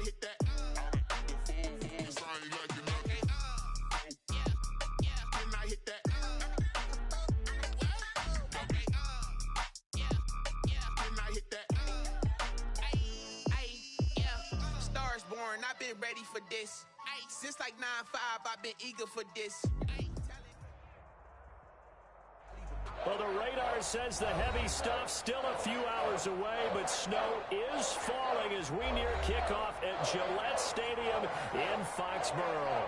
hit that? Can I hit that? Can I hit that? Stars born, I've been ready for this. Since like 9-5, I've been eager for this. Well, the radar says the heavy stuff still a few hours away, but snow is falling as we near kickoff at Gillette Stadium in Foxborough.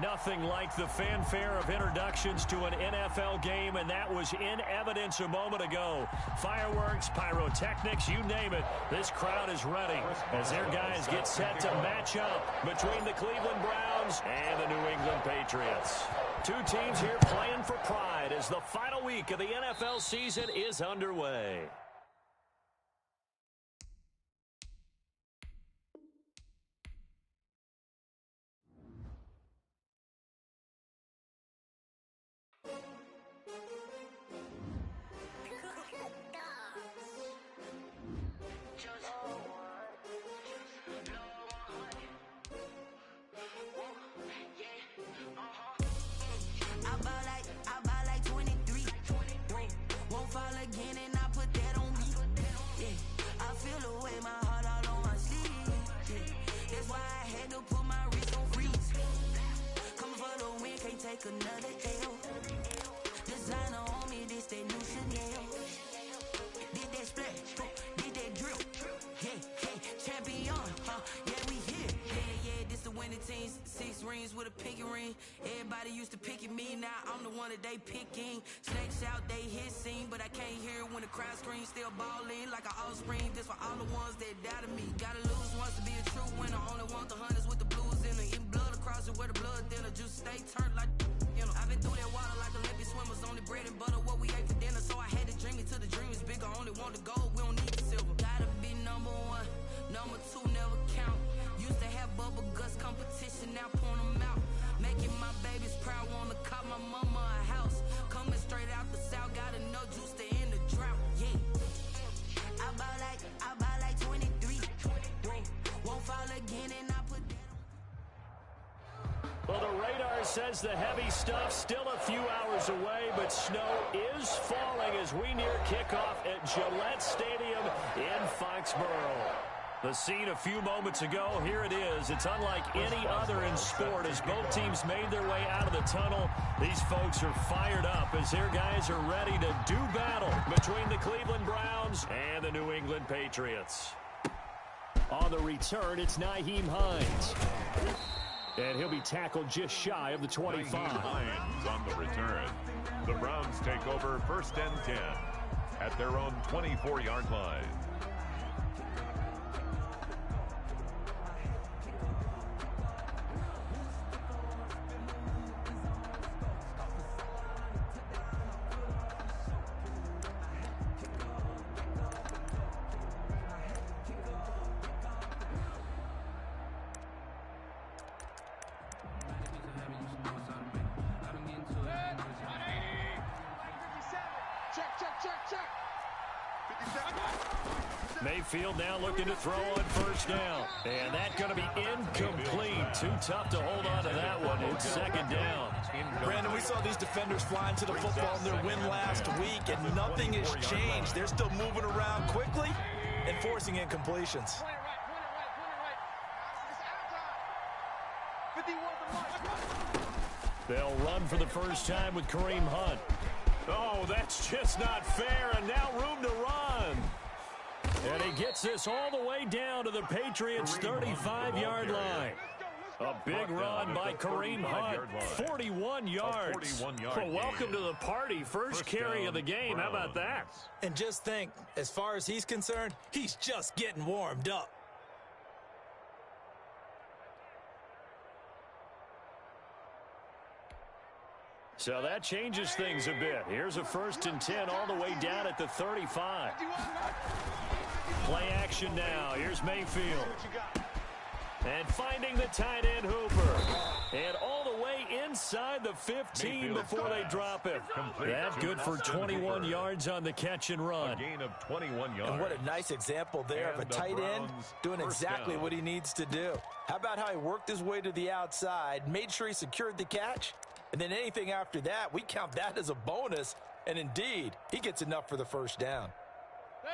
Nothing like the fanfare of introductions to an NFL game, and that was in evidence a moment ago. Fireworks, pyrotechnics, you name it. This crowd is ready as their guys get set to match up between the Cleveland Browns and the New England Patriots. Two teams here playing for pride as the final week of the NFL season is underway. Another L. Designer on me, this that new Chanel. Did that splash, did that drill. Yeah, champion, yeah, we here. Yeah, this the winning team. 6 rings with a pinky ring. Everybody used to pick at me, now I'm the one that they picking. Snakes out, they hit scene, but I can't hear it when the crowd screams. Still balling like an offspring. This for all the ones that doubted me. Gotta lose once to be a true winner. Only want the hunters with the blues in it. Eating blood across it where the blood thinner. Just stay turned like. I've been through that water like Olympic swimmers. Only bread and butter, what we ate for dinner. So I had to dream it till the dream is bigger. Only want the gold, we don't need the silver. Gotta be number 1, number 2 never count. Used to have bubble guts competition, now point them out. Making my babies proud, wanna cop my mama a house. Coming straight out the south, got enough juice to end the drought. Yeah, I buy like 23. Won't fall again and I put that. Well, the radar says the heavy stuff still a few hours away, but snow is falling as we near kickoff at Gillette Stadium in Foxborough. The scene a few moments ago, here it is. It's unlike any other in sport as both teams made their way out of the tunnel. These folks are fired up as their guys are ready to do battle between the Cleveland Browns and the New England Patriots. On the return, it's Nyheim Hines. And he'll be tackled just shy of the 25. Hines on the return. The Browns take over 1st and 10 at their own 24-yard line. Mayfield now looking to throw on 1st down. And that's going to be incomplete. Too tough to hold on to that one. It's 2nd down. Brandon, we saw these defenders flying to the football in their win last week, and nothing has changed. They're still moving around quickly and forcing incompletions. They'll run for the first time with Kareem Hunt. Oh, that's just not fair, and now room to run. And he gets this all the way down to the Patriots' 35-yard line. A big run by Kareem Hunt, 41 yards. Well, welcome to the party. First carry of the game. How about that? And just think, as far as he's concerned, he's just getting warmed up. So that changes things a bit. Here's a 1st and 10 all the way down at the 35. Play action now. Here's Mayfield. And finding the tight end Hooper. And all the way inside the 15 before they drop it. That's good for 21 yards on the catch and run. A gain of 21 yards. And what a nice example there of a tight end doing exactly what he needs to do. How about how he worked his way to the outside, made sure he secured the catch, and then anything after that, we count that as a bonus. And indeed, he gets enough for the first down.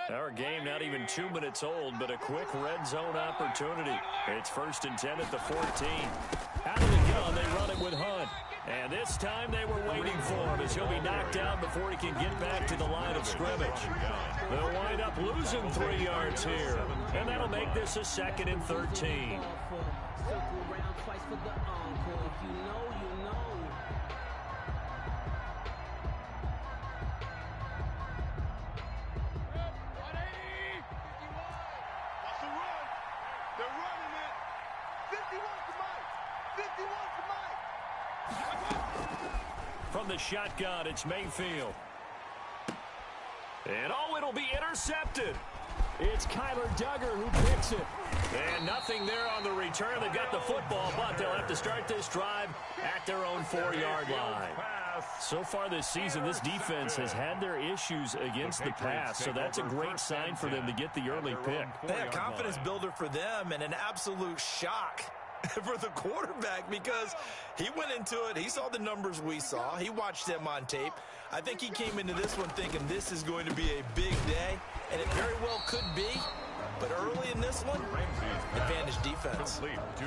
Our game not even 2 minutes old, but a quick red zone opportunity. It's 1st and 10 at the 14. Out of the gun, they run it with Hunt. And this time they were waiting for him as he'll be knocked down before he can get back to the line of scrimmage. They'll wind up losing 3 yards here. And that'll make this a 2nd and 13. From the shotgun, it's Mayfield. And it'll be intercepted. It's Kyler Duggar who picks it. And nothing there on the return. They've got the football, but they'll have to start this drive at their own 4-yard line. So far this season, this defense has had their issues against the pass, so that's a great sign for them to get the early pick. Yeah, confidence builder for them and an absolute shock for the quarterback because he went into it. He saw the numbers we saw. He watched them on tape. I think he came into this one thinking this is going to be a big day, and it very well could be. But early in this one, advantage defense.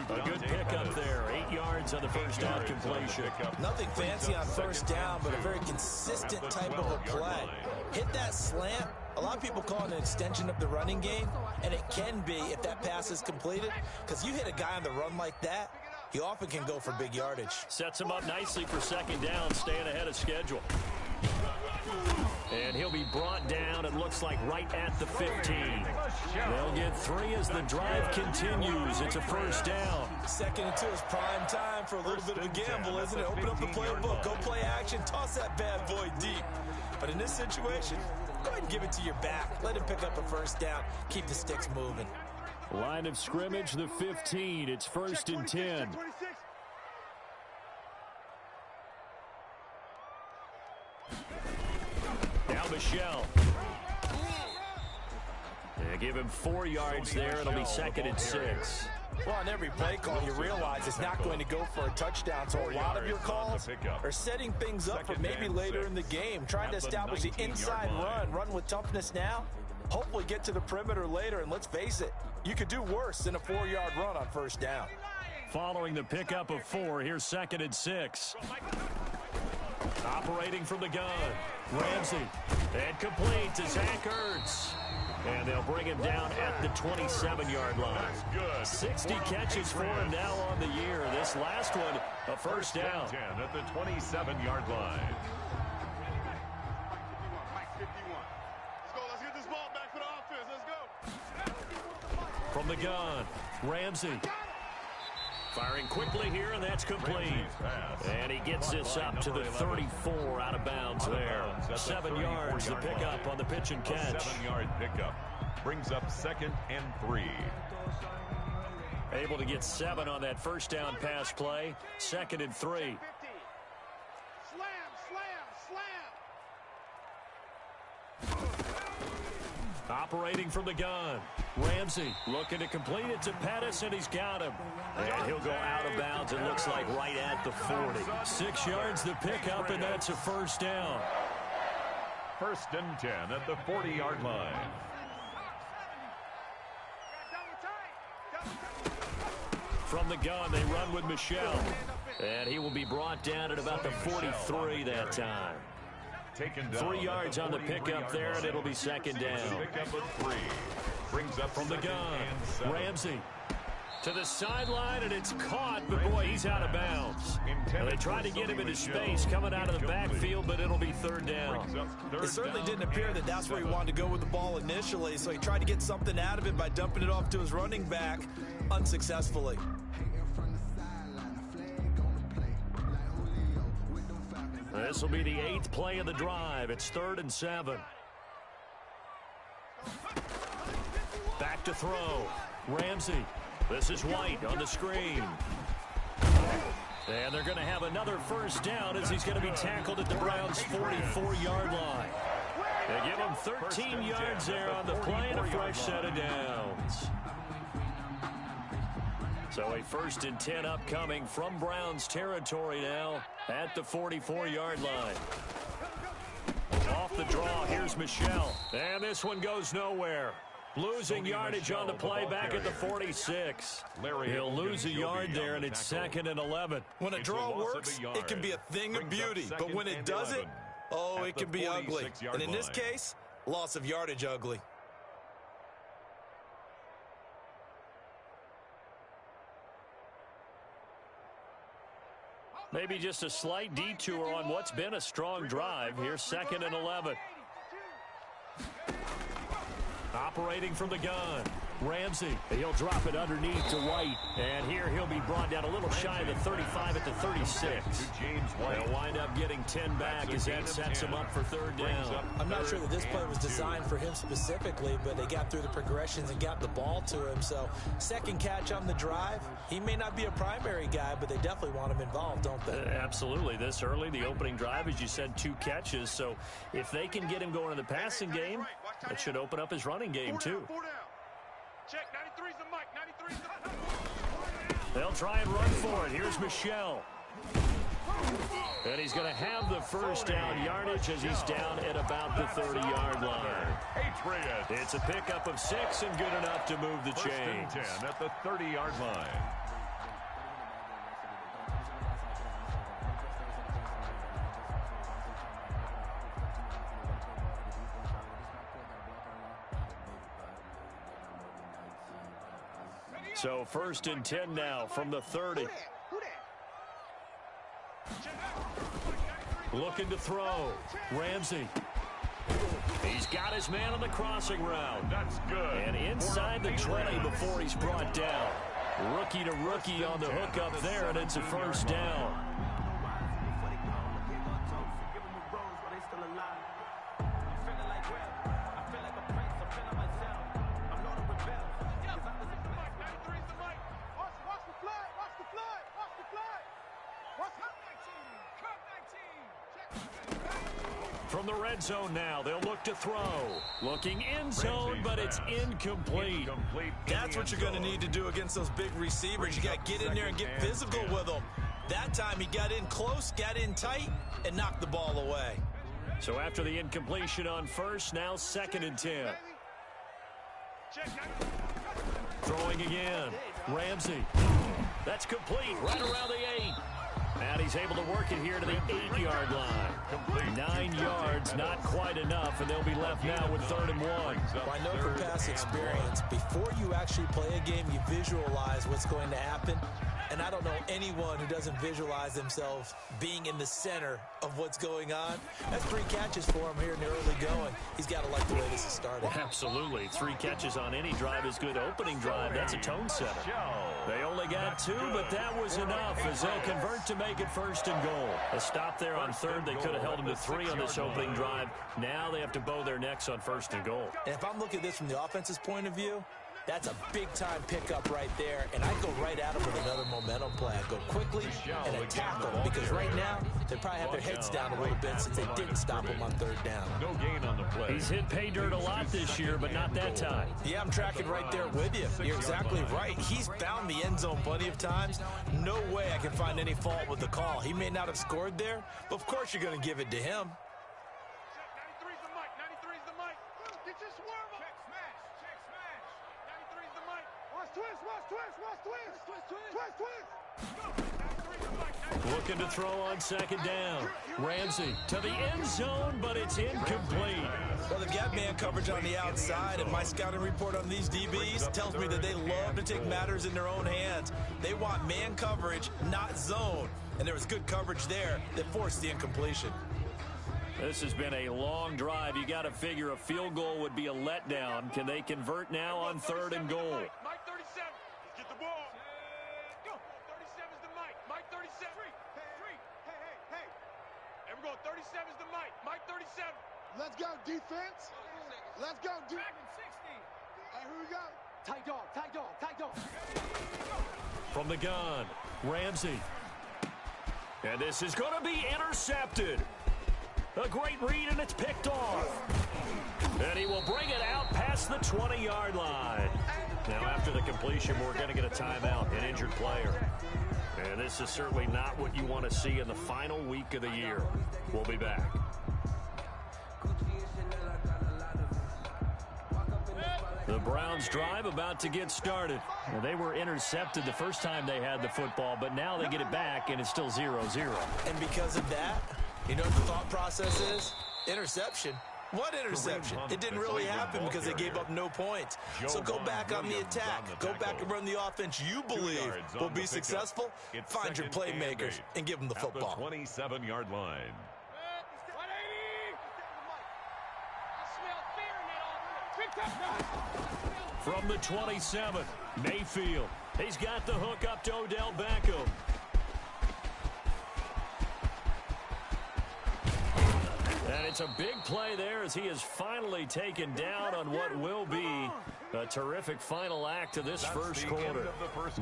A good pickup there. 8 yards on the first down completion. Nothing fancy on first down, but a very consistent type of a play. Hit that slant. A lot of people call it an extension of the running game, and it can be if that pass is completed, because you hit a guy on the run like that, he often can go for big yardage. Sets him up nicely for 2nd down, staying ahead of schedule. And he'll be brought down, it looks like, right at the 15. They'll get 3 as the drive continues. It's a 1st down. 2nd and 2 is prime time for a little bit of a gamble, isn't it? Open up the playbook, go play action, toss that bad boy deep. But in this situation, go ahead and give it to your back. Let him pick up a 1st down. Keep the sticks moving. Line of scrimmage, the 15. It's 1st and 10. Now Michelle. They give him 4 yards there. It'll be 2nd and 6. Well, on every play call, you realize it's not going to go for a touchdown. So a lot of your calls are setting things up for maybe later in the game, trying to establish the inside run with toughness now, hopefully get to the perimeter later. And let's face it, you could do worse than a 4-yard run on 1st down. Following the pickup of 4, here's 2nd and 6. Operating from the gun, Ramsey. And complete to Zach Ertz. And they'll bring him down at the 27-yard line. 60 catches for him now on the year. This last one, a 1st down. 10 at the 27-yard line. Let's get this ball back for the offense. Let's go. From the gun, Ramsey. Firing quickly here, and that's complete. And he gets this up to the 34 out of bounds there. 7 yards, the pickup on the pitch and catch. 7-yard pickup brings up 2nd and 3. Able to get 7 on that 1st down pass play. 2nd and 3. Slam, slam, slam. Operating from the gun. Ramsey looking to complete it to Pettis, and he's got him. And he'll go out of bounds, it looks like, right at the 40. 6 yards the pickup, and that's a 1st down. 1st and 10 at the 40-yard line. From the gun, they run with Michelle. And he will be brought down at about the 43 that time. 3 yards on the pickup there, and it'll be 2nd down. Pickup of 3. Brings up from the gun, Ramsey to the sideline, and it's caught, but boy, he's out of bounds. And they tried to get him into space coming out of the backfield, but it'll be 3rd down. It certainly didn't appear that that's where he wanted to go with the ball initially, so he tried to get something out of it by dumping it off to his running back unsuccessfully. This will be the 8th play of the drive. It's 3rd and 7. Back to throw. Ramsey. This is White on the screen. And they're going to have another first down as he's going to be tackled at the Browns' 44-yard line. They give him 13 yards there on the play and a fresh set of downs. So a 1st and 10 upcoming from Browns territory now at the 44-yard line. Off the draw, here's Michel. And this one goes nowhere. Losing yardage on the play back at the 46. He'll lose a yard there, and it's 2nd and 11. When a draw works, it can be a thing of beauty. But when it doesn't, oh, it can be ugly. And in this case, loss of yardage ugly. Maybe just a slight detour on what's been a strong drive. Here's 2nd and 11. Operating from the gun. Ramsey, he'll drop it underneath to White. And here he'll be brought down a little shy of the 35 at the 36. They'll wind up getting 10 back as that sets him up for 3rd down. I'm not sure that this play was designed for him specifically, but they got through the progressions and got the ball to him. So 2nd catch on the drive. He may not be a primary guy, but they definitely want him involved, don't they? Absolutely. This early, the opening drive, as you said, 2 catches. So if they can get him going in the passing game, that should open up his running game too. Check, 93's the mic, 93's the... They'll try and run for it. Here's Michel. And he's going to have the first down yardage as he's down at about the 30-yard line. It's a pickup of 6 and good enough to move the chains. 1st and 10 at the 30-yard line. So 1st and 10 now from the 30. Looking to throw. Ramsey. He's got his man on the crossing route. That's good. And inside the 20 before he's brought down. Rookie to rookie on the hook up there, and it's a 1st down. From the red zone now, they'll look to throw. Looking in zone, but it's incomplete. That's what you're going to need to do against those big receivers. You got to get in there and get physical with them. That time he got in close, got in tight, and knocked the ball away. So after the incompletion on 1st, now 2nd and 10. Throwing again. Ramsey. That's complete right around the 8. And he's able to work it here to the 8-yard line. 9 yards, not quite enough, and they'll be left now with 3rd and 1. Well, I know from past experience, before you actually play a game, you visualize what's going to happen. And I don't know anyone who doesn't visualize themselves being in the center of what's going on. That's 3 catches for him here in the early going. He's got to like the way this is started. Absolutely. 3 catches on any drive is good. Opening drive, that's a tone setter. They only got 2, but that was enough as they'll convert to make it 1st and goal. A stop there on 3rd. They could have held him to 3 on this opening drive. Now they have to bow their necks on 1st and goal. And if I'm looking at this from the offense's point of view, that's a big-time pickup right there, and I'd go right at him with another momentum play. I'd go quickly and attack them, because right now they probably have their heads down a little bit since they didn't stop him on 3rd down. No gain on the play. He's hit pay dirt a lot this year, but not that time. Yeah, I'm tracking right there with you. You're exactly right. He's found the end zone plenty of times. No way I can find any fault with the call. He may not have scored there, but of course you're going to give it to him. 93's the mic, 93's the mic. Get your swerve up. Check smash. 93's the mic. Watch twist, watch twist, watch twist. Twist. Looking to throw on 2nd down. Ramsey to the end zone, but it's incomplete. Well, they've got man coverage on the outside, and my scouting report on these DBs tells me that they love to take matters in their own hands. They want man coverage, not zone. And there was good coverage there that forced the incompletion. This has been a long drive. You got to figure a field goal would be a letdown. Can they convert now on 3rd and goal? Mike 37. Let's get the ball. Go. 37's the mic. Mike 37. Hey. Hey, we're going 37's the mic. Mike 37. Let's go, defense. Let's go, defense. 60. All right, here we go. Tight dog. From the gun, Ramsey. And this is going to be intercepted. A great read, and it's picked off. And he will bring it out past the 20-yard line. Now, after the completion, we're going to get a timeout, an injured player. And this is certainly not what you want to see in the final week of the year. We'll be back. The Browns drive about to get started. Well, they were intercepted the first time they had the football, but now they get it back, and it's still 0-0. And because of that, you know what the thought process is? Interception. What interception? It didn't really happen because they gave up no points. So go back on the attack. Go back and run the offense you believe will be successful. Find your playmakers and give them the football. 27-yard line. From the 27, Mayfield. He's got the hook up to Odell Beckham. And it's a big play there as he is finally taken down on what will be a terrific final act of this first quarter.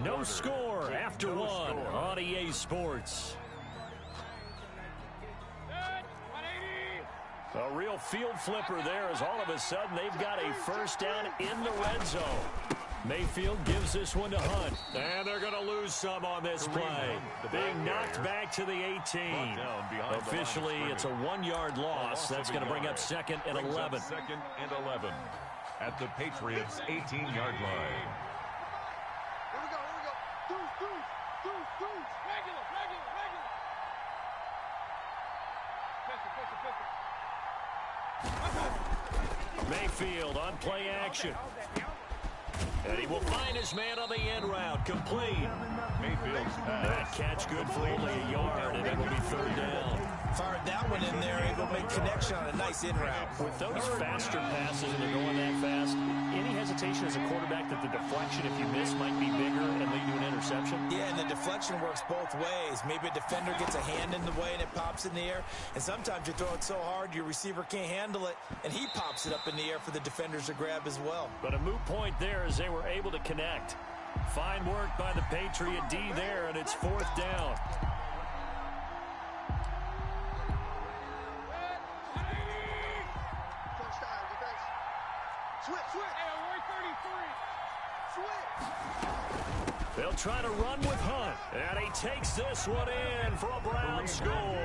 No score after one on EA Sports. A real field flipper there as all of a sudden they've got a first down in the red zone. Mayfield gives this one to Hunt. And they're going to lose some on this play. Being knocked back to the 18. Officially, it's a 1-yard loss. That's going to bring up 2nd and 11. 2nd and 11 at the Patriots' 18-yard line. Here we go. Deuce. Regular. Mayfield on play action. And he will find his man on the end route. Complete. Mayfield's pass. That catch good for only a yard, and it will be 3rd down. Fired that one in there, able to make connection on a nice in route. With those faster passes and they're going that fast, any hesitation as a quarterback that the deflection, if you miss, might be bigger and lead to an interception? Yeah, and the deflection works both ways. Maybe a defender gets a hand in the way and it pops in the air. And sometimes you throw it so hard your receiver can't handle it, and he pops it up in the air for the defenders to grab as well. But a moot point there as they were able to connect. Fine work by the Patriot D there, and it's 4th down. They'll try to run with Hunt, and he takes this one in for a Brown score.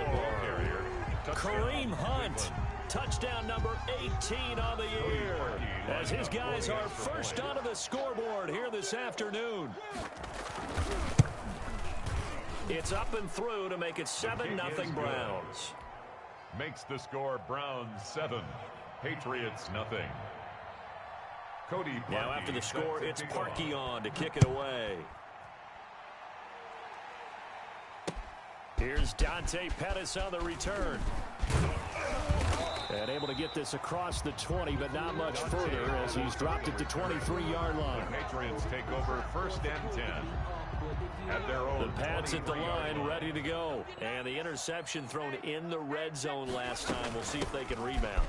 Kareem Hunt, touchdown number 18 on the year, as his guys are first onto the scoreboard here this afternoon. It's up and through to make it 7-0 Browns. Makes the score Browns 7, Patriots nothing. Cody Parkey. Now after the score, it's Parkey on to kick it away. Here's Dante Pettis on the return. And able to get this across the 20, but not much further as he's dropped it to 23-yard line. The Patriots take over 1st and 10. At their own the Pats at the line, ready to go. And the interception thrown in the red zone last time. We'll see if they can rebound.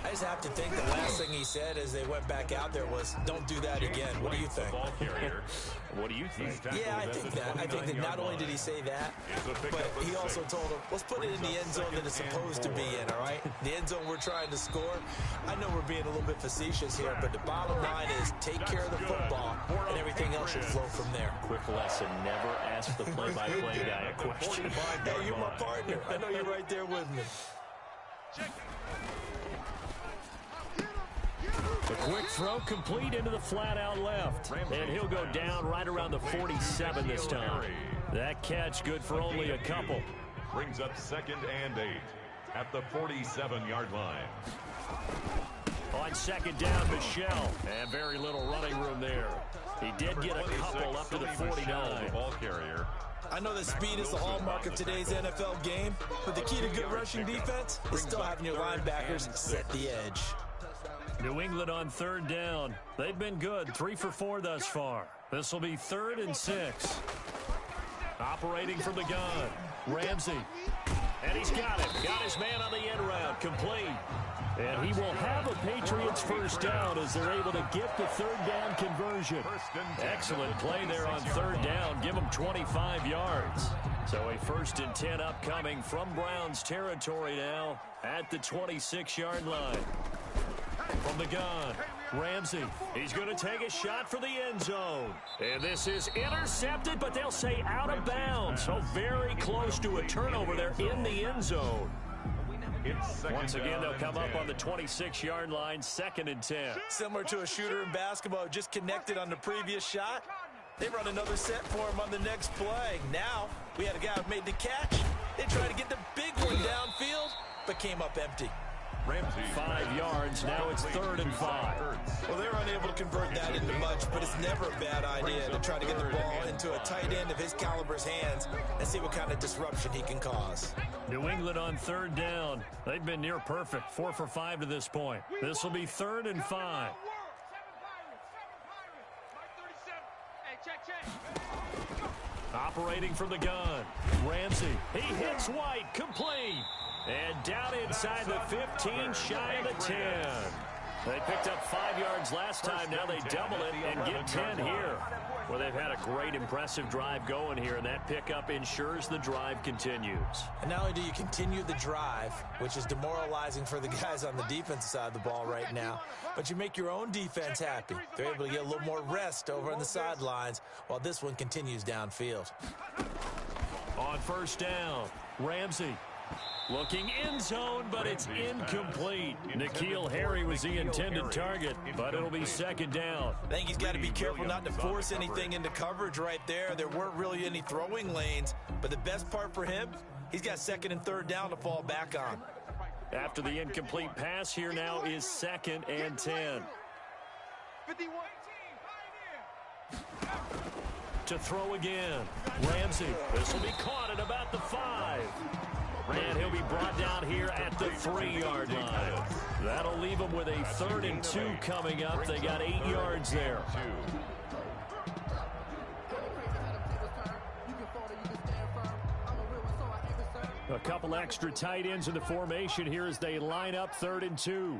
I just have to think the last thing he said as they went back out there was, don't do that again. What do you think? What do you think? Yeah, I think that. I think that not only did he say that, but he also told him, let's put it in the end zone that it's supposed to be in, all right? The end zone we're trying to score. I know we're being a little bit facetious here, but the bottom line is take care of the football, and everything else should flow from there. Quick lesson, never ask the play-by-play guy a question. Hey, you're my partner. I know you're right there with me. A quick throw complete into the flat-out left. And he'll go down right around the 47 this time. That catch good for only a couple. Brings up 2nd and 8 at the 47-yard line. On 2nd down, Michelle. And very little running room there. He did get a couple up to the 49. The ball carrier. I know that speed is the hallmark of today's NFL game, but the key to good rushing defense is still having your linebackers set the edge. New England on 3rd down. They've been good, 3 for 4 thus far. This will be 3rd and 6. Operating from the gun, Ramsey. And he's got it. Got his man on the end route. Complete. And he will have a Patriots first down as they're able to get the third down conversion. Excellent play there on third down. Give them 25 yards. So a 1st and 10 upcoming from Browns territory now at the 26-yard line. From the gun, Ramsey. He's going to take a shot for the end zone. And this is intercepted, but they'll say out of bounds. So very close to a turnover there in the end zone. Once again, they'll come up on the 26-yard line, 2nd and 10. Similar to a shooter in basketball, just connected on the previous shot. They run another set for him on the next play. Now, we had a guy who made the catch. They tried to get the big one downfield, but came up empty. Ramsey 5 yards. Now it's 3rd and 5. Well, they're unable to convert that into much, but it's never a bad idea to try to get the ball into a tight end of his caliber's hands and see what kind of disruption he can cause. New England on 3rd down. They've been near perfect. 4 for 5 to this point. This will be 3rd and 5. Operating from the gun. Ramsey. He hits White. Complete. And down inside the 15, shy of the 10. They picked up 5 yards last time. Now they double it and get 10 here. Well, they've had a great, impressive drive going here, and that pickup ensures the drive continues. And not only do you continue the drive, which is demoralizing for the guys on the defensive side of the ball right now, but you make your own defense happy. They're able to get a little more rest over on the sidelines while this one continues downfield. On 1st down, Ramsey. Looking end zone, but it's incomplete. N'Keal Harry was the intended target, but it'll be 2nd down. I think he's got to be careful not to force anything into coverage right there. There weren't really any throwing lanes, but the best part for him, he's got 2nd and 3rd down to fall back on. After the incomplete pass, here now is 2nd and 10. To throw again. Ramsey. This will be caught at about the 5. And he'll be brought down here at the 3-yard line. That'll leave them with a 3rd and 2 coming up. They got 8 yards there. A couple extra tight ends in the formation here as they line up 3rd and 2.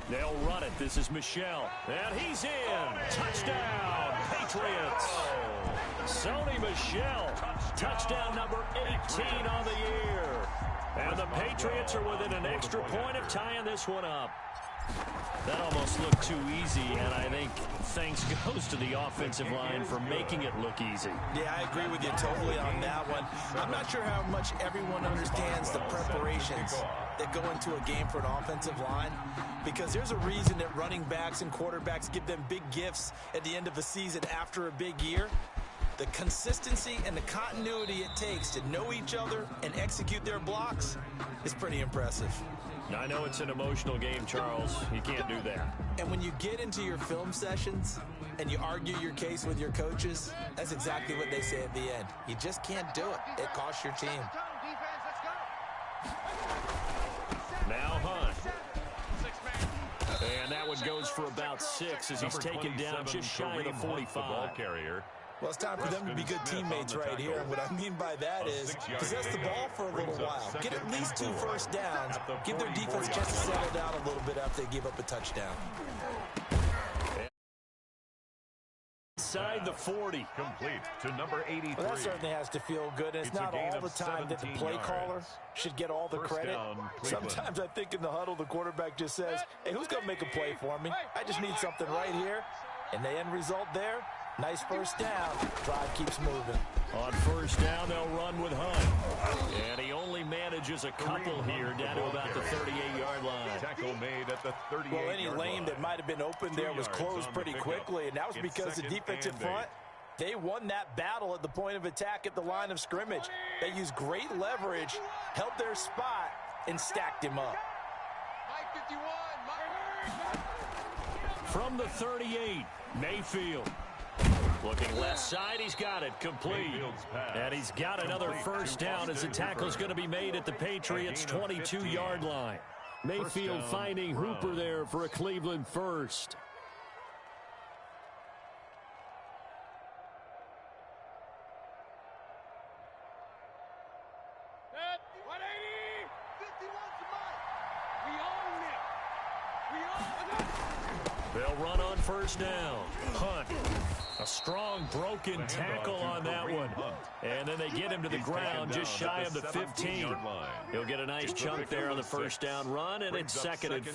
They'll run it. This is Michel. And he's in. Touchdown, Patriots. Sony Michel. Touchdown number 18 on the year. And the Patriots are within an extra point of tying this one up. That almost looked too easy, and I think thanks goes to the offensive line for making it look easy. Yeah, I agree with you totally on that one. I'm not sure how much everyone understands the preparations that go into a game for an offensive line, because there's a reason that running backs and quarterbacks give them big gifts at the end of a season after a big year. The consistency and the continuity it takes to know each other and execute their blocks is pretty impressive. I know it's an emotional game, Charles. You can't do that. And when you get into your film sessions and you argue your case with your coaches, that's exactly what they say at the end. You just can't do it. It costs your team. Now Hunt. And that one goes for about 6 as he's taken down just shy of the 45. Well, it's time for them to be good teammates right here. And what I mean by that is possess the ball for a little while. Get at least 2 first downs. Give their defense a chance to settle down a little bit after they give up a touchdown. Inside the 40. Complete to number 83. Well, that certainly has to feel good. And it's not all the time that the play caller should get all the credit. Sometimes I think in the huddle, the quarterback just says, hey, who's going to make a play for me? I just need something right here. And the end result there, nice first down. Drive keeps moving. On first down, they'll run with Hunt. And he only manages a couple here down to about the 38-yard line. Tackle made at the 38-yard line. Well, any lane that might have been open there was closed pretty quickly, and that was because the defensive front, they won that battle at the point of attack at the line of scrimmage. They used great leverage, held their spot, and stacked him up. From the 38, Mayfield. Looking left side, he's got it, complete. And he's got another first down as the tackle's going to be made at the Patriots' 22-yard line. Mayfield finding Hooper there for a Cleveland first. They'll run on first down. Hunt. A strong broken tackle on that one. And then they get him to the ground just shy of the 15. He'll get a nice chunk there on the first down run, and it's 2nd and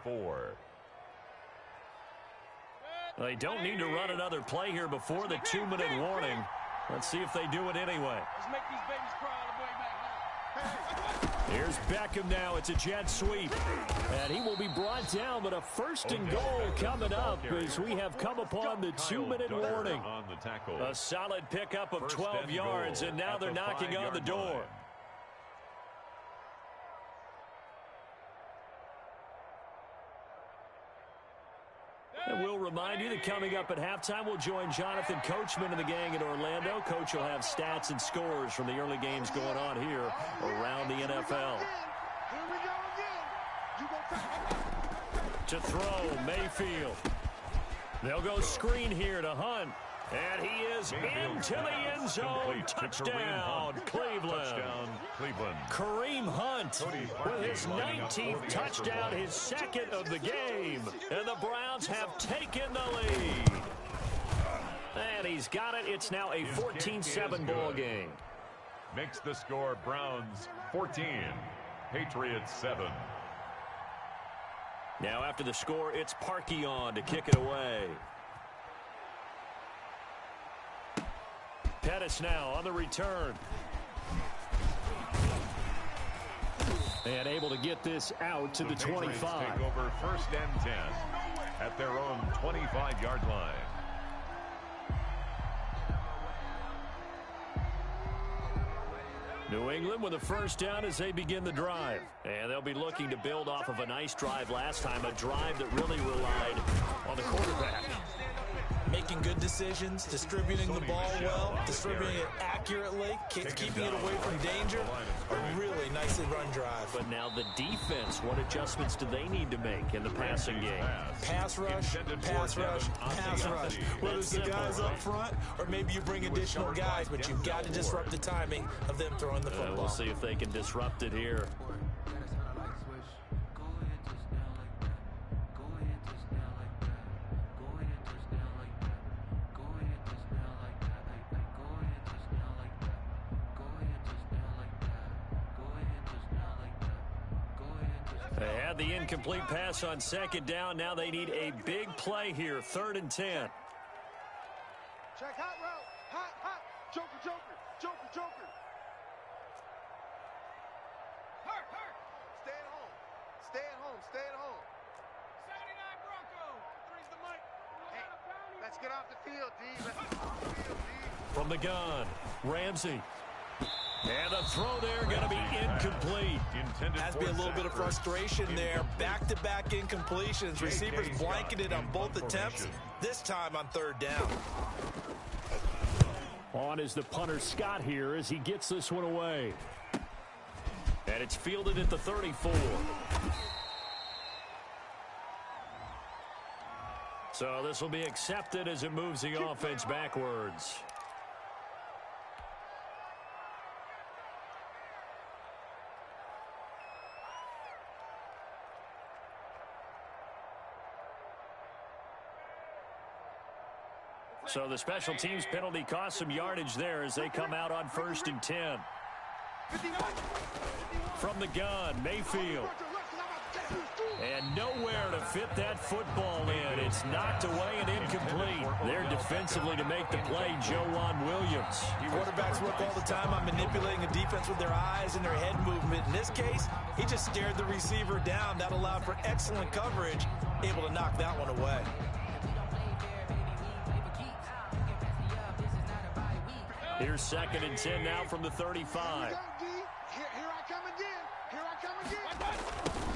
4. They don't need to run another play here before the 2-minute warning. Let's see if they do it anyway. Let's make these babies cry on the way back home. Here's Beckham now. It's a jet sweep. And he will be brought down, but a 1st and goal coming up as we have come upon the 2-minute warning. A solid pickup of 12 yards, and now they're knocking on the door. And we'll remind you that coming up at halftime, we'll join Jonathan Coachman and the gang in Orlando. Coach will have stats and scores from the early games going on here around the NFL. Here we go again. To throw, Mayfield. They'll go screen here to Hunt. And he is into the end zone. Touchdown, Cleveland. Kareem Hunt with his 19th touchdown, his 2nd of the game. And the Browns have taken the lead. And he's got it. It's now a 14-7 ball game. Makes the score Browns 14, Patriots 7. Now after the score, it's Parkey on to kick it away. Pettis now on the return. And able to get this out to the 25. Take over 1st and 10 at their own 25-yard line. New England with a 1st down as they begin the drive. And they'll be looking to build off of a nice drive last time, a drive that really relied on the quarterback. Making good decisions, distributing the ball well, distributing it accurately, keeping it away from danger. A really nicely run drive. But now the defense, what adjustments do they need to make in the passing game? Pass rush, pass rush, pass rush. Whether it's the guys up front or maybe you bring additional guys, but you've got to disrupt the timing of them throwing the football. We'll see if they can disrupt it here. They had the incomplete pass on 2nd down. Now they need a big play here. 3rd and 10. Check hot route. Hot. Joker. Joker. Hurt. Stay at home. 79 Bronco. Three's the mic. Hey, let's get off the field, D. From the gun, Ramsey. And the throw there going to be incomplete. Has to be a little bit of frustration there. Back-to-back incompletions. Receivers blanketed on both attempts, this time on 3rd down. On is the punter Scott here as he gets this one away. And it's fielded at the 34. So this will be accepted as it moves the offense backwards. So the special teams penalty cost some yardage there as they come out on 1st and 10. From the gun, Mayfield. And nowhere to fit that football in. It's knocked away and incomplete. There defensively to make the play, Joejuan Williams. Quarterbacks work all the time on manipulating a defense with their eyes and their head movement. In this case, he just stared the receiver down. That allowed for excellent coverage, able to knock that one away. Here's 2nd and 10 now from the 35. Here I come again.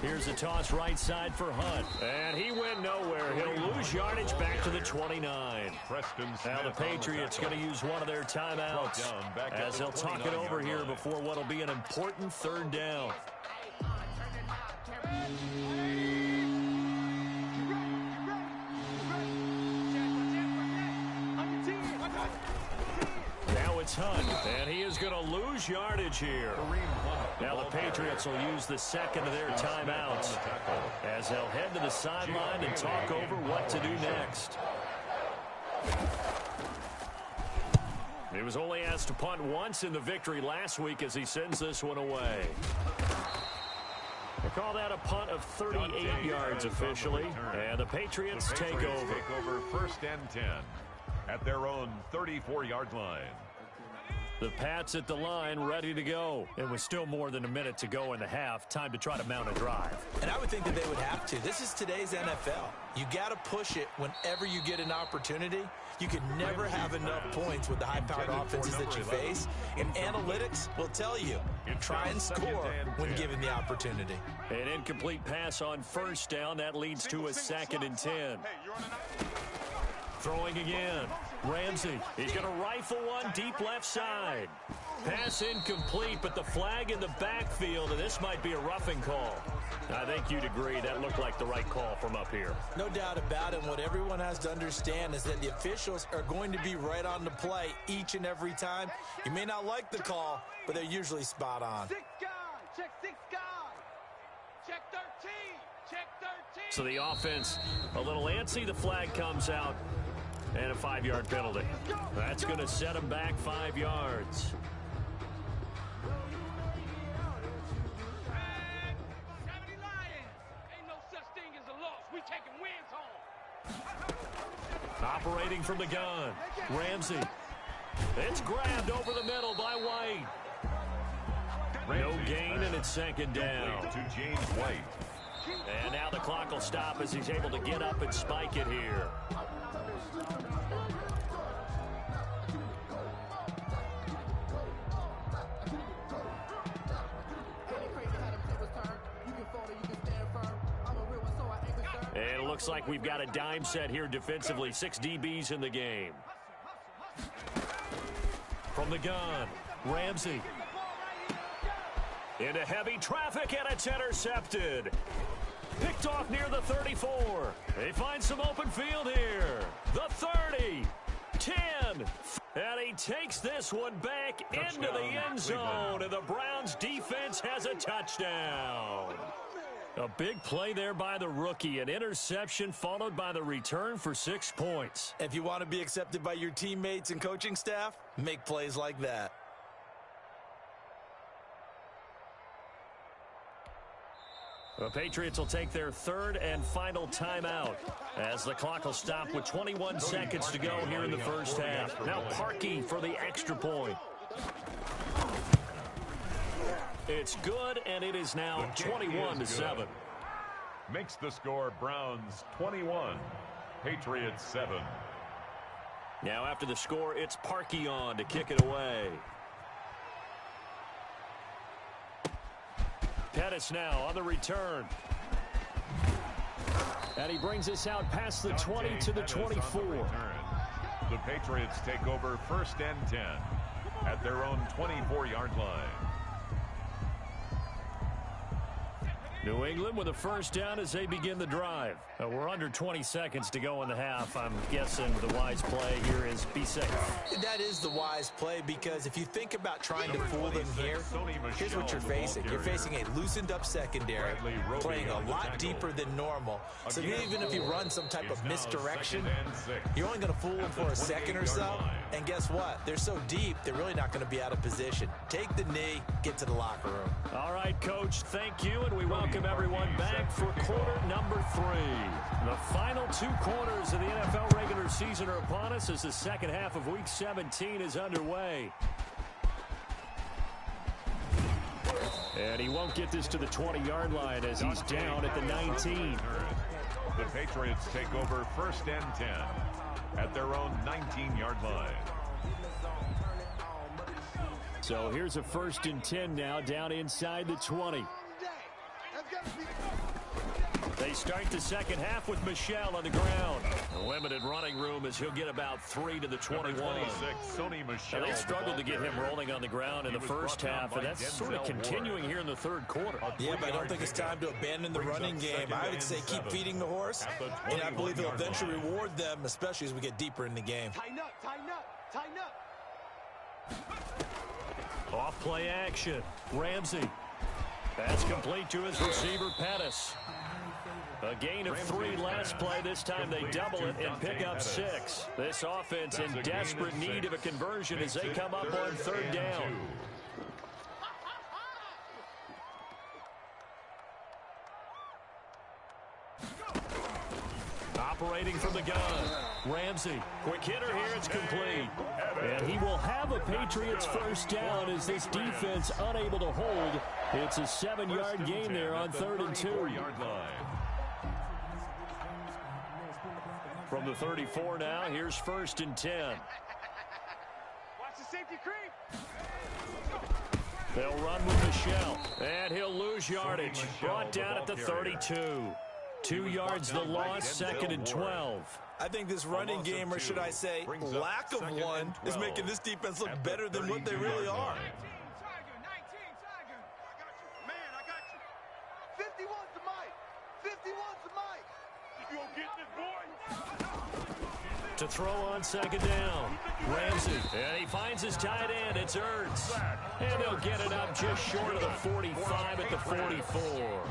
Here's a toss right side for Hunt. And he went nowhere. He'll lose yardage back to the 29. Now the Patriots going to use one of their timeouts as they'll talk it over here before what will be an important 3rd down. Now it's Hunt, and he is going to lose yardage here. Now the Patriots will use the second of their timeouts as they'll head to the sideline and talk over what to do next. He was only asked to punt once in the victory last week as he sends this one away. They call that a punt of 38 yards officially, and the Patriots take over. First and 10 at their own 34-yard line. The Pats at the line ready to go. And with still more than a minute to go in the half, time to try to mount a drive. And I would think that they would have to. This is today's NFL. You got to push it whenever you get an opportunity. You can never have enough points with the high-powered offenses that you face. And analytics will tell you, try and score when given the opportunity. An incomplete pass on first down. That leads to a 2nd and 10. Throwing again. Ramsey. He's going to rifle one deep left side. Pass incomplete, but the flag in the backfield, and this might be a roughing call. I think you'd agree that looked like the right call from up here. No doubt about it. What everyone has to understand is that the officials are going to be right on the play each and every time. You may not like the call, but they're usually spot on. 6 guys. Check 6 guys. Check 13. Check 13. So the offense a little antsy. The flag comes out. And a 5-yard penalty. That's going to set him back 5 yards. Ain't no such thing as a loss. We taking wins home. Operating from the gun. Ramsey. It's grabbed over the middle by White. No gain, and it's 2nd down. To James White. And now the clock will stop as he's able to get up and spike it here. And it looks like we've got a dime set here defensively. 6 DBs in the game. From the gun, Ramsey. Into heavy traffic, and it's intercepted. Picked off near the 34. They find some open field here. The 30. 10. And he takes this one back into the end zone. And the Browns defense has a touchdown. A big play there by the rookie. An interception followed by the return for 6 points. If you want to be accepted by your teammates and coaching staff, make plays like that. The Patriots will take their 3rd and final timeout as the clock will stop with 21 seconds to go here in the first half. Now Parkey for the extra point. It's good, and it is now 21-7. Makes the score Browns 21, Patriots 7. Now after the score, it's Parkey on to kick it away. Pettis now on the return. And he brings us out past the 20 to the 24. The Patriots take over 1st and 10 at their own 24-yard line. New England with a first down as they begin the drive. We're under 20 seconds to go in the half. I'm guessing the wise play here is be safe. That is the wise play, because if you think about trying to fool them here, here's what you're facing. You're facing a loosened up secondary, playing a lot deeper than normal. So even if you run some type of misdirection, you're only going to fool them for a second or so. And guess what? They're so deep, they're really not going to be out of position. Take the knee, get to the locker room. All right, Coach, thank you, and we welcome everyone back for quarter number 3. The final 2 quarters of the NFL regular season are upon us as the second half of Week 17 is underway. And he won't get this to the 20-yard line as he's down at the 19. The Patriots take over 1st and 10 at their own 19-yard line. So here's a 1st and 10 now down inside the 20. They start the second half with Michel on the ground. A limited running room as he'll get about 3 to the 21. They struggled to get him rolling on the ground in the first half, and that's sort of continuing here in the 3rd quarter. Yeah, but I don't think it's time to abandon the running game. I would say keep feeding the horse, and I believe he'll eventually reward them, especially as we get deeper in the game. Tighten up, tighten up, tighten up. Off play action. Ramsey. That's complete to his receiver, Pettis. A gain of 3 last play. This time they double it and pick up 6. This offense in desperate need of a conversion as they come up on 3rd down. Operating from the gun. Ramsey. Quick hitter here. It's complete. And he will have a Patriots first down as this defense unable to hold. It's a 7-yard gain there on 3rd and 2. From the 34 now, here's 1st and 10. Watch the safety creep. They'll run with Michelle, and he'll lose yardage. Brought down at the 32. 2 yards the loss, 2nd and 12. I think this running game, or should I say lack of one, is making this defense look better than what they really are. 19, Tiger. Man, I got you. 51's the mic. 51's the mic. You gonna get this, boy? To throw on 2nd down. Ramsey, and he finds his tight end. It's Ertz. And they'll get it up just short of the 45 at the 44.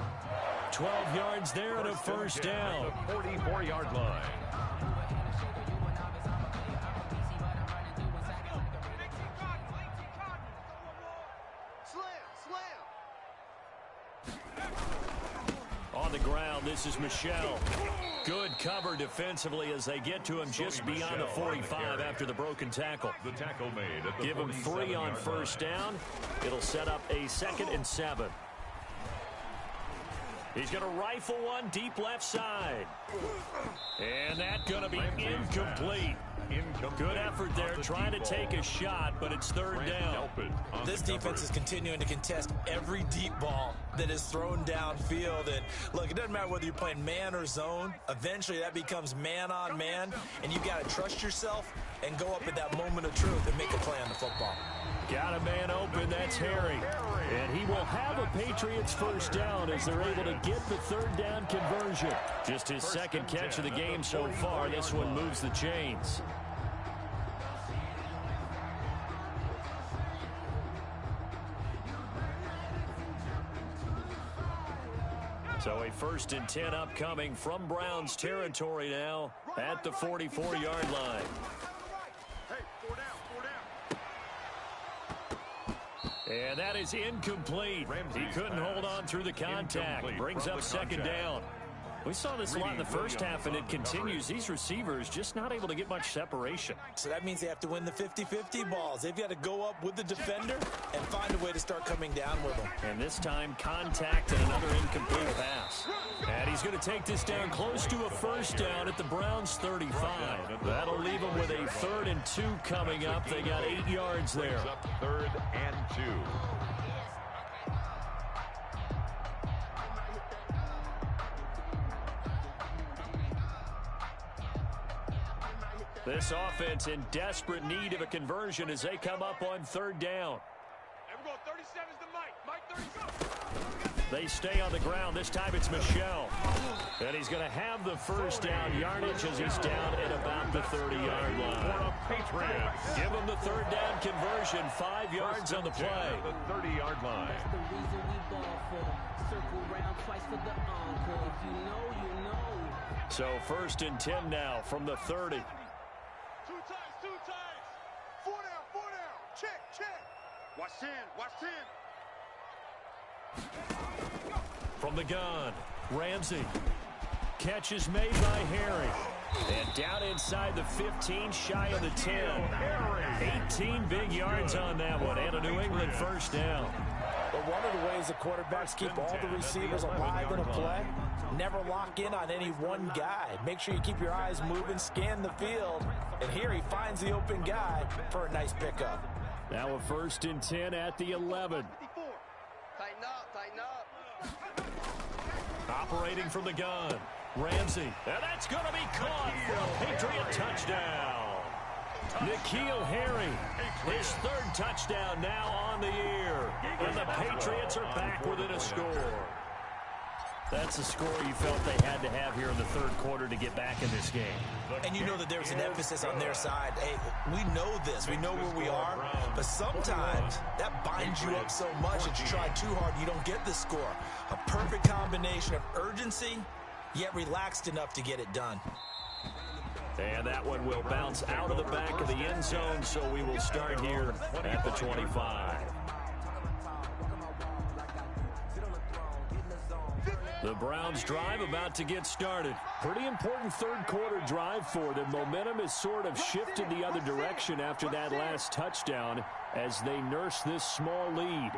12 yards there and a first down. 44-yard line. On the ground, this is Michelle. Good cover defensively as they get to him just beyond the 45 after the broken tackle. The tackle made at the Give him 3 on first down. It'll set up a 2nd and 7. He's going to rifle one deep left side. And that's going to be incomplete. Good effort there trying to take a shot, but it's 3rd down. This defense is continuing to contest every deep ball that is thrown downfield. And look, it doesn't matter whether you're playing man or zone. Eventually that becomes man on man, and you got to trust yourself and go up at that moment of truth and make a play on the football. Got a man open, that's Harry. And he will have a Patriots first down as they're able to get the 3rd down conversion. Just his 2nd catch of the game so far. This one moves the chains. So a 1st and 10 upcoming from Browns territory now at the 44-yard line. And that is incomplete. He couldn't hold on through the contact. Brings up 2nd down. We saw this a lot in the first half, and it continues. These receivers just not able to get much separation. So that means they have to win the 50-50 balls. They've got to go up with the defender and find a way to start coming down with them. And this time, contact and another incomplete pass. And he's going to take this down close to a first down at the Browns' 35. That'll leave them with a 3rd and 2 coming up. They got 8 yards there. 3rd and 2. This offense in desperate need of a conversion as they come up on 3rd down. And we're going 37's the mic. Mike 37. They stay on the ground. This time it's Michelle. And he's going to have the first down yardage as he's down at about the 30-yard line. Give him the 3rd down conversion. 5 yards on the play. The 30-yard line. That's the reason we ball for them. Circle round twice for the encore. If you know, you know. So 1st and 10 now from the 30. Two times. 4 down. Check. Watch 10. From the gun, Ramsey. Catch is made by Harry. And down inside the 15, shy of the 10. 18 big yards on that one, and a New England first down. But one of the ways the quarterbacks keep all the receivers alive in a play, never lock in on any one guy. Make sure you keep your eyes moving, scan the field, and here he finds the open guy for a nice pickup. Now a 1st and 10 at the 11. Tighten up. Operating from the gun, Ramsey. And that's going to be caught for a Patriot touchdown. N'Keal Harry, his 3rd touchdown now on the year. And the Patriots are back within a score. That's the score you felt they had to have here in the third quarter to get back in this game. And you know that there's an emphasis on their side. Hey, we know this. We know where we are. But sometimes that binds you up so much that you try too hard, you don't get the score. A perfect combination of urgency, yet relaxed enough to get it done. And that one will bounce out of the back of the end zone, so we will start here at the 25. The Browns drive about to get started. Pretty important third quarter drive for them. Momentum has sort of shifted the other direction after that last touchdown as they nurse this small lead.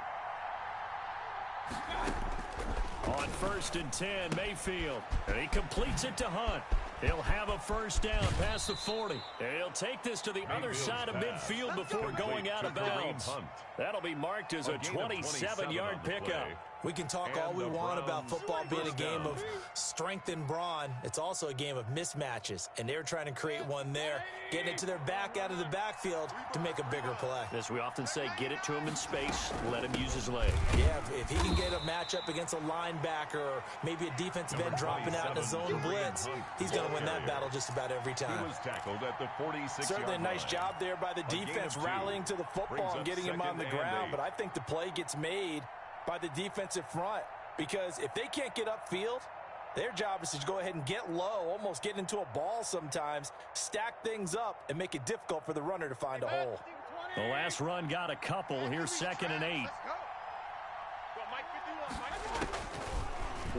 On 1st and 10, Mayfield. And he completes it to Hunt. He'll have a first down past the 40. He'll take this to the other side of midfield before going out of bounds. That'll be marked as a 27-yard pickup. We can talk all we want about football being a game of strength and brawn. It's also a game of mismatches, and they're trying to create one there, getting it to their back out of the backfield to make a bigger play. As we often say, get it to him in space, let him use his leg. Yeah, if he can get a matchup against a linebacker or maybe a defensive end dropping out in a zone blitz, he's going to win that battle just about every time. He was tackled at the 46-yard Certainly a nice line. job there by the defense rallying to the football and getting him on the ground, but I think the play gets made by the defensive front, because if they can't get upfield, their job is to go ahead and get low, almost get into a ball sometimes, stack things up, and make it difficult for the runner to find a hole. The last run got a couple. Here's 2nd and 8.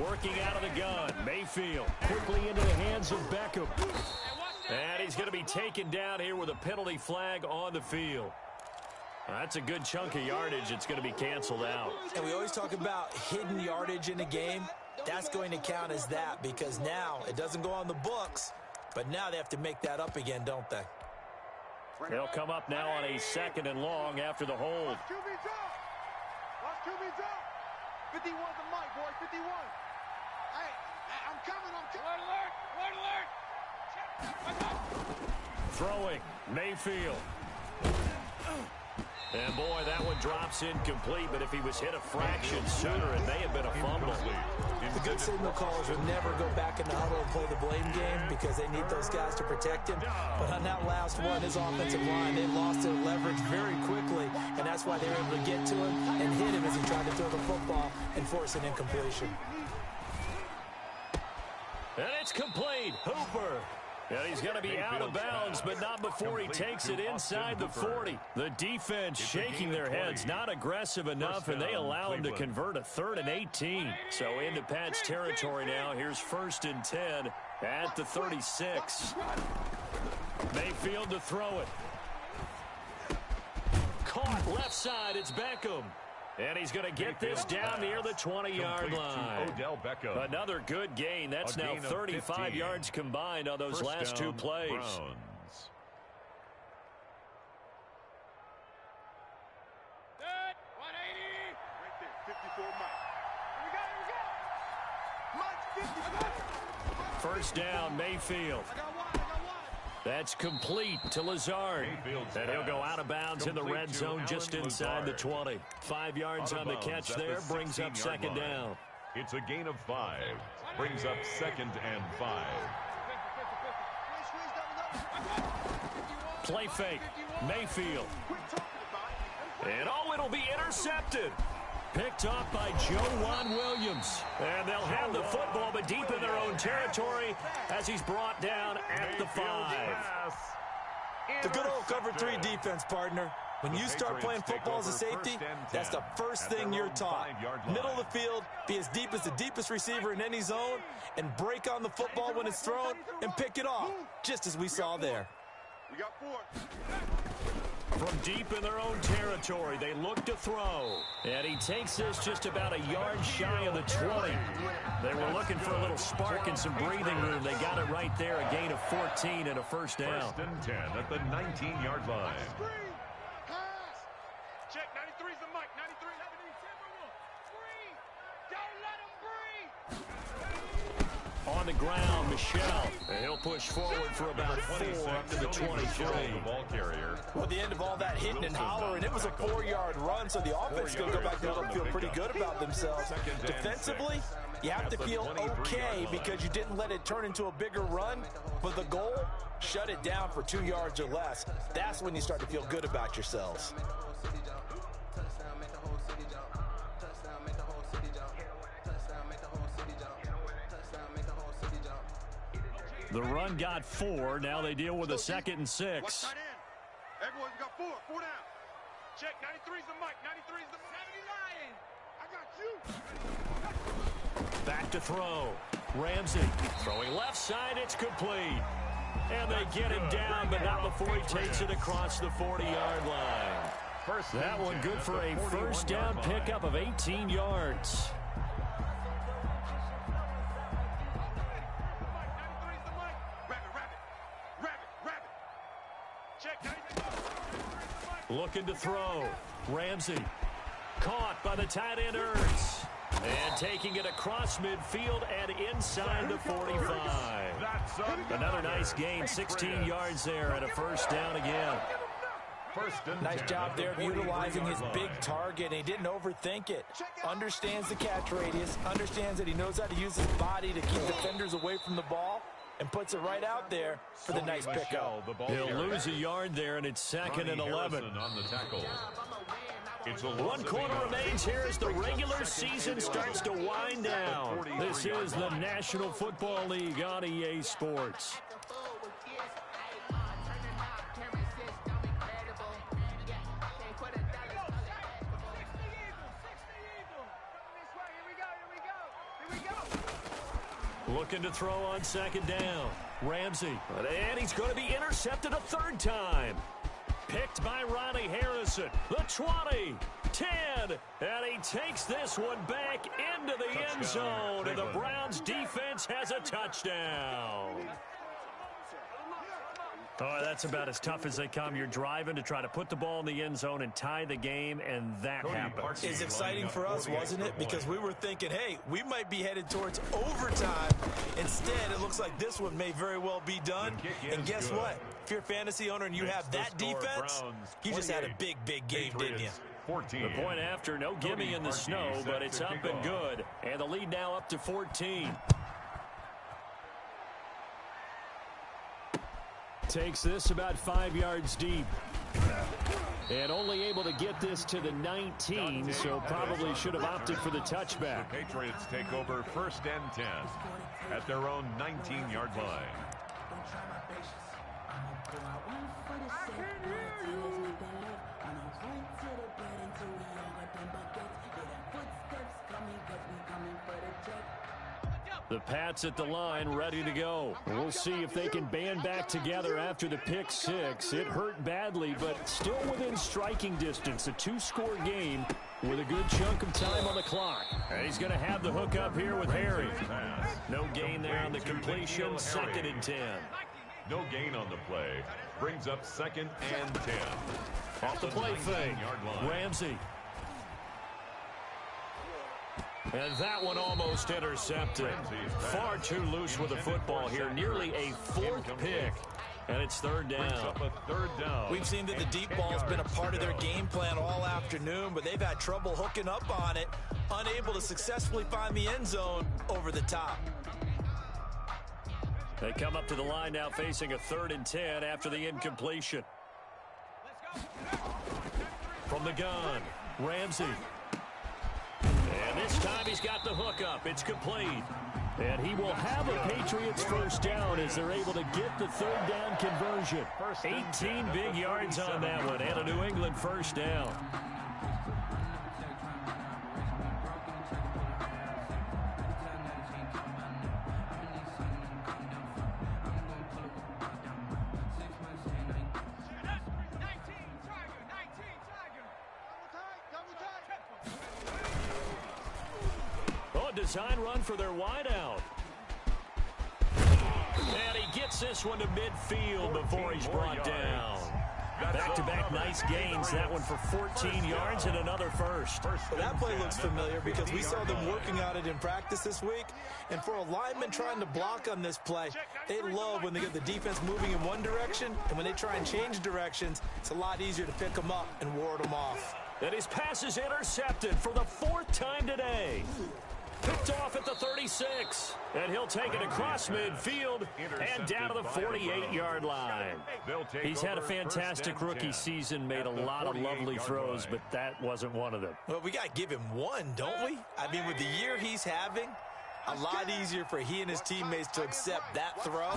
Working out of the gun, Mayfield quickly into the hands of Beckham. And he's going to be taken down here with a penalty flag on the field. That's a good chunk of yardage. It's going to be canceled out. And we always talk about hidden yardage in a game. That's going to count as that, because now it doesn't go on the books, but now they have to make that up again, don't they? They'll come up now on a 2nd and long after the hold. Watch QB's up. Watch QB's up. 51's the mic, boy. 51. Hey, I'm coming. Alert. Throwing, Mayfield. And boy, that one drops incomplete, but if he was hit a fraction sooner, it may have been a fumble. The good signal callers would never go back in the huddle and play the blame game because they need those guys to protect him. But on that last one, his offensive line, they lost their leverage very quickly, and that's why they were able to get to him and hit him as he tried to throw the football and force an incompletion. And it's complete. Hooper. And he's going to be out of bounds, but not before he takes it inside the 40. The defense shaking their heads, not aggressive enough, and they allow him to convert a 3rd and 18. So into Pat's territory now. Here's 1st and 10 at the 36. Mayfield to throw it. Caught left side. It's Beckham. And he's going to get this down near the 20-yard line. Another good gain. That's now 35 yards combined on those last two plays. Browns. Good. 180. Right there. 54 Mike. We got it. 54. First down, Mayfield. I got one. That's complete to Lazard. And he'll go out of bounds in the red zone just inside the 20. 5 yards on the catch there, brings up 2nd down. It's a gain of 5. Brings up 2nd and 5. Play fake. Mayfield. And it'll be intercepted. Picked off by Joe Williams. And they'll have the football, but deep in their own territory as he's brought down at the 5. The good old cover 3 defense, partner. When you start playing football as a safety, that's the first thing you're taught. Middle of the field, be as deep as the deepest receiver in any zone, and break on the football when it's thrown and pick it off, just as we saw there. We got 4. From deep in their own territory, they look to throw. And he takes this just about a yard shy of the 20. They were looking for a little spark and some breathing room. They got it right there, a gain of 14 and a first down. 1st and 10 at the 19-yard line. Pass. Check. 93's the mic. 93. Breathe. Don't let him breathe. On the ground, Michel. And he'll push forward for about 4 up to the 23. The ball carrier. Well, at the end of all that hitting and hollering, it was a 4-yard run, so the offense is going to go back there and feel pretty good about themselves. Defensively, you have to feel okay because you didn't let it turn into a bigger run, but the goal, shut it down for 2 yards or less. That's when you start to feel good about yourselves. The run got 4. Now they deal with a 2nd and 6. Everyone's got 4 down. Check, 93's the mic. 93's the mic. I got you. Back to throw. Ramsey throwing left side. It's complete. And they get him down, but not before he takes it across the 40-yard line. That one good for a first down pickup of 18 yards. Looking to throw. Ramsey caught by the tight end Ertz. And taking it across midfield and inside the 45. Another nice gain, 16 yards there and a first down again. Nice job there of utilizing his big target. He didn't overthink it. Understands the catch radius. Understands that he knows how to use his body to keep defenders away from the ball. And puts it right out there for the nice pickup. He'll lose a yard there, and it's 2nd and 11. On the tackle. 1 quarter remains here as the regular season starts to wind down. This is the National Football League on EA Sports. Looking to throw on 2nd down. Ramsey. And he's going to be intercepted a 3rd time. Picked by Ronnie Harrison. The 20, 10. And he takes this one back into the end zone. And the Browns defense has a touchdown. Oh, that's about as tough as they come. You're driving to try to put the ball in the end zone and tie the game, and that happens. It's exciting for us, wasn't it? Because we were thinking, hey, we might be headed towards overtime. Instead, it looks like this one may very well be done. And guess what? If you're a fantasy owner and you have that defense, you just had a big, big game, didn't you? The point after, no gimme in the snow, but it's up and good. And the lead now up to 14. Takes this about 5 yards deep. And only able to get this to the 19, so probably should have opted for the touchback. The Patriots take over 1st and 10 at their own 19-yard line. The Pats at the line, ready to go. We'll see if they can band back together after the pick 6. It hurt badly, but still within striking distance. A 2-score game with a good chunk of time on the clock. And he's going to have the hook up here with Harry. No gain there on the completion. 2nd and 10. No gain on the play. Brings up 2nd and 10. Off the play fake. Ramsey. And that one almost intercepted. Far too loose with the football here. Nearly a 4th pick. And it's 3rd down. We've seen that the deep ball's been a part of their game plan all afternoon, but they've had trouble hooking up on it. Unable to successfully find the end zone over the top. They come up to the line now facing a 3rd and 10 after the incompletion. From the gun, Ramsey. And this time he's got the hook up. It's complete. And he will have a Patriots first down as they're able to get the 3rd down conversion. 18 big yards on that one and a New England first down. Design run for their wideout. And he gets this one to midfield before he's brought down. Back back-to-back nice gains. That one for 14 yards and another first. Well, that play looks familiar because we saw them working on it in practice this week. And for a lineman trying to block on this play, they love when they get the defense moving in one direction. And when they try and change directions, it's a lot easier to pick them up and ward them off. And his pass is intercepted for the 4th time today. Picked off at the 36. And he'll take it across midfield and down to the 48-yard line. He's had a fantastic rookie season, made a lot of lovely throws, but that wasn't one of them. Well, we got to give him one, don't we? I mean, with the year he's having, a lot easier for he and his teammates to accept that throw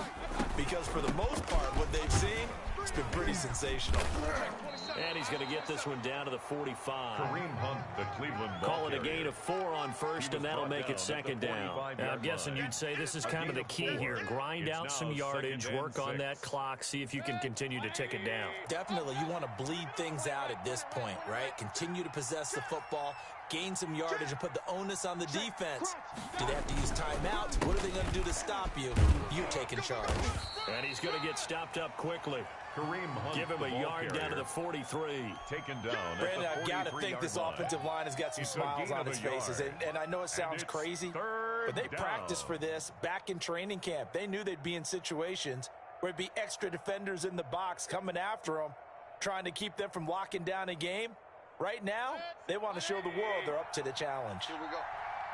because for the most part, what they've seen, it's been pretty sensational. And he's going to get this one down to the 45. Kareem Hunt, the Cleveland ball Call it a carrier. gain of 4 on first, and that'll make it second down. Now, I'm guessing you'd say this is kind of the key here. Grind out some yardage, work on that clock, see if you can continue to tick it down. Definitely, you want to bleed things out at this point, right? Continue to possess the football, gain some yardage, and put the onus on the defense. Do they have to use timeouts? What are they going to do to stop you? You taking charge. And he's going to get stopped up quickly. Kareem Hunt, Give him the a ball yard carrier. down to the 43. Taken down. Brandon, I've got to 43 think this line. offensive line has got some It's a smiles gain on of its a yard. faces. And I know it sounds it's crazy, third but they down. practiced for this back in training camp. They knew they'd be in situations where there'd be extra defenders in the box coming after them, trying to keep them from locking down a game. Right now, they want to show the world they're up to the challenge. Here we go.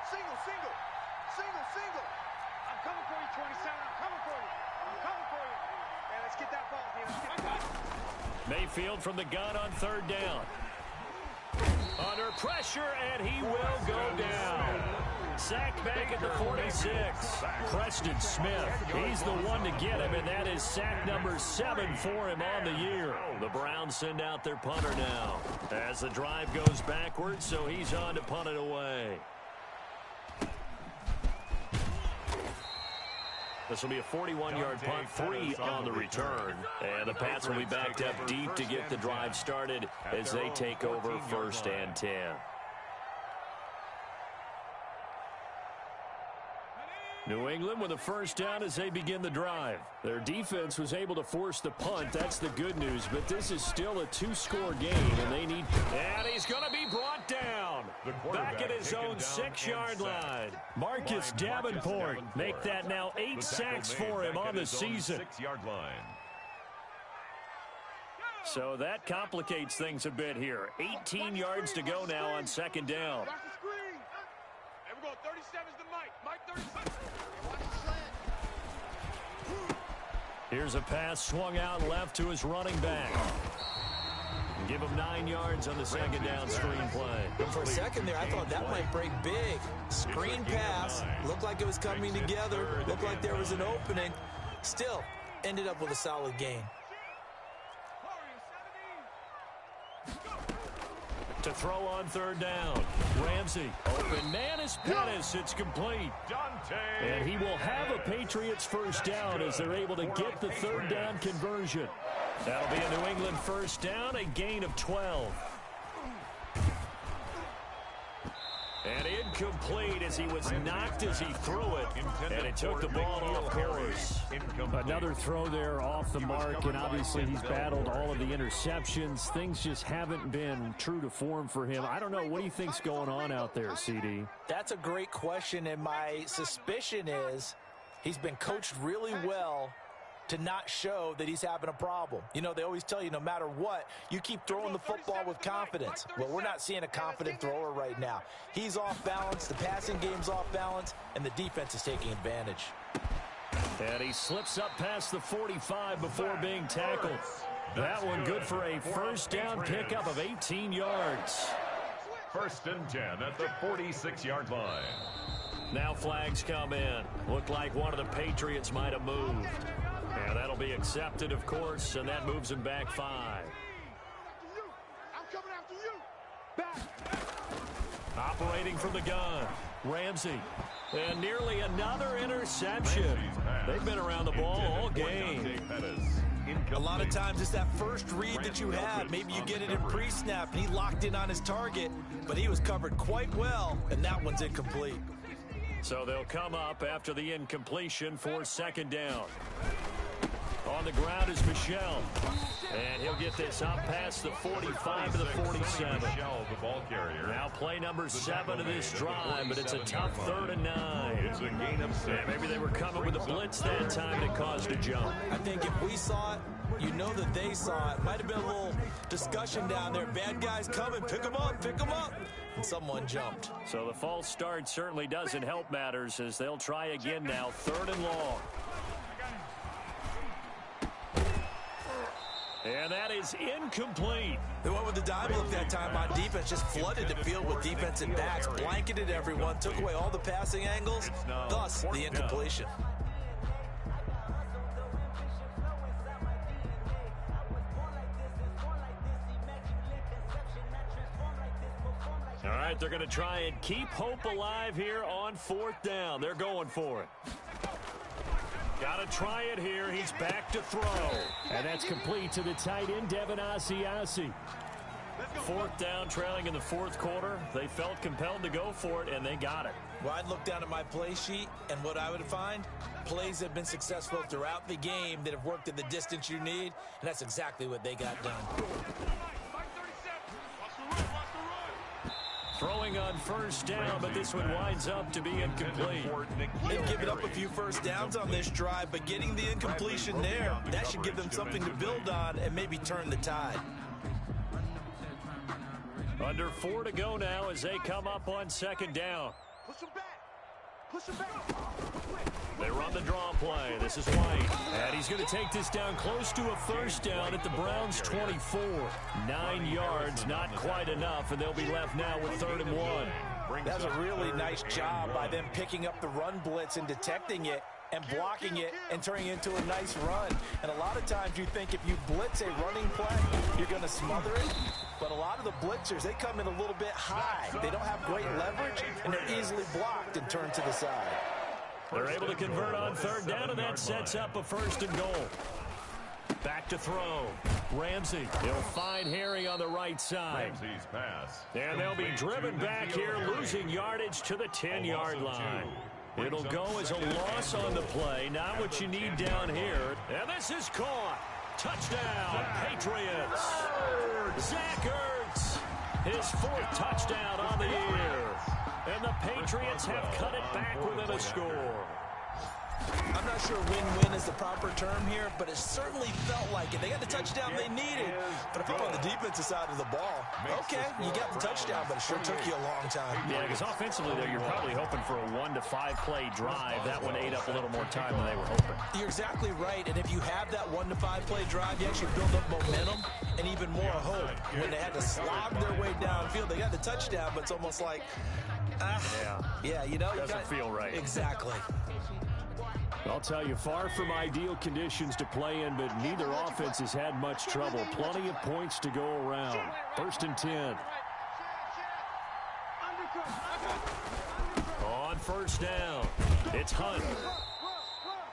Single, single. Single, single. I'm coming for you, 27. I'm coming for you. I'm coming for you. Man, let's get that ball, team. Let's get that ball. Mayfield from the gun on 3rd down. Under pressure, and he will go down. Sacked back at the 46. Preston Smith, he's the one to get him, and that is sack number 7 for him on the year. The Browns send out their punter now as the drive goes backwards, so he's on to punt it away. This will be a 41-yard punt, 3 on the return. And the Pats will be backed up deep to get the drive started as they take over 1st and 10. New England with a 1st down as they begin the drive. Their defense was able to force the punt. That's the good news, but this is still a 2-score game, and they need... And he's going to be brought down. Back at his own 6-yard line. Marcus Davenport make that now 8 sacks for him on the season. 6-yard line. So that complicates things a bit here. 18 yards to go now on 2nd down. Watch the screen. There we go. 37's the Mike. Mike 37. Watch the slant. Here's a pass swung out left to his running back. Give him 9 yards on the 2nd down screen play. For a second there, I thought that might break big. Screen pass. Looked like it was coming together. Looked like there was an opening. Still, ended up with a solid gain. To throw on 3rd down. Ramsey. Open man is Pettis. It's complete. And he will have a Patriots 1st down as they're able to get the 3rd down conversion. That'll be a New England 1st down, a gain of 12. And incomplete as he was knocked as he threw it. And it took the ball off course. Another throw there off the mark, and obviously he's battled all of the interceptions. Things just haven't been true to form for him. I don't know. What do you think's going on out there, CD? That's a great question, and my suspicion is he's been coached really well to not show that he's having a problem. You know, they always tell you no matter what, you keep throwing the football with confidence. Well, we're not seeing a confident thrower right now. He's off balance, the passing game's off balance, and the defense is taking advantage. And he slips up past the 45 before being tackled. That one good for a 1st down pickup of 18 yards. 1st and 10 at the 46-yard line. Now flags come in. Looked like one of the Patriots might have moved. And that'll be accepted, of course, and that moves him back 5. I'm coming after you. Back. Operating from the gun, Ramsey. And nearly another interception. They've been around the ball all game. A lot of times it's that first read that you have. Maybe you get it in pre-snap, and he locked in on his target, but he was covered quite well, and that one's incomplete. So they'll come up after the incompletion for 2nd down. On the ground is Michel. And he'll get this up past the 45 to the 47. Michel, the ball carrier. Now play number 7 of this drive, but it's a tough 3rd and 9. It's a gain of 6. Yeah, maybe they were coming with a blitz that time and it caused a jump. I think if we saw it, you know that they saw it. Might have been a little discussion down there. Bad guys coming. Pick them up. Pick them up. And someone jumped. So the false start certainly doesn't help matters as they'll try again now. 3rd and long. And that is incomplete. They went with the dime look that time on defense, just flooded the field with defensive backs, blanketed everyone, took away all the passing angles, thus the incompletion. All right, they're going to try and keep hope alive here on 4th down. They're going for it. Got to try it here. He's back to throw. And that's complete to the tight end, Devin Asiasi. 4th down, trailing in the 4th quarter. They felt compelled to go for it, and they got it. Well, I'd look down at my play sheet, and what I would find, plays that have been successful throughout the game that have worked at the distance you need, and that's exactly what they got done. Throwing on 1st down, but this one winds up to be incomplete. They've given up a few 1st downs on this drive, but getting the incompletion there, that should give them something to build on and maybe turn the tide. Under 4 to go now as they come up on 2nd down. Push him back. Push him back. They run the draw play. This is White. And he's going to take this down close to a 1st down at the Browns' 24. 9 yards, not quite enough, and they'll be left now with 3rd and 1. That's a really nice job by them picking up the run blitz and detecting it and blocking it and turning it into a nice run. And a lot of times you think if you blitz a running play, you're going to smother it. But a lot of the blitzers, they come in a little bit high. They don't have great leverage, and they're easily blocked and turned to the side. They're able to convert on 3rd down, and that sets up a 1st and goal. Back to throw. Ramsey. He'll find Harry on the right side. Ramsey's pass. And they'll be driven back here, losing yardage to the 10-yard line. It'll go as a loss on the play. Not what you need down here. And this is caught. Touchdown, Patriots. Zach Ertz, his 4th touchdown on the year. And the Patriots have cut it back within a score. I'm not sure win-win is the proper term here, but it certainly felt like it. They got the touchdown they needed. But if I'm on the defensive side of the ball, okay, you got the touchdown, but it sure took you a long time. Yeah, because offensively, though, you're probably hoping for a 1 to 5 play drive. That one ate up a little more time than they were hoping. You're exactly right, and if you have that 1 to 5 play drive, you actually build up momentum and even more hope. When they had to slog their way downfield, they got the touchdown, but it's almost like, yeah, you know. Doesn't feel right. Exactly. I'll tell you, far from ideal conditions to play in, but neither offense has had much trouble. Plenty of points to go around. 1st and 10. On 1st down, it's Hunt.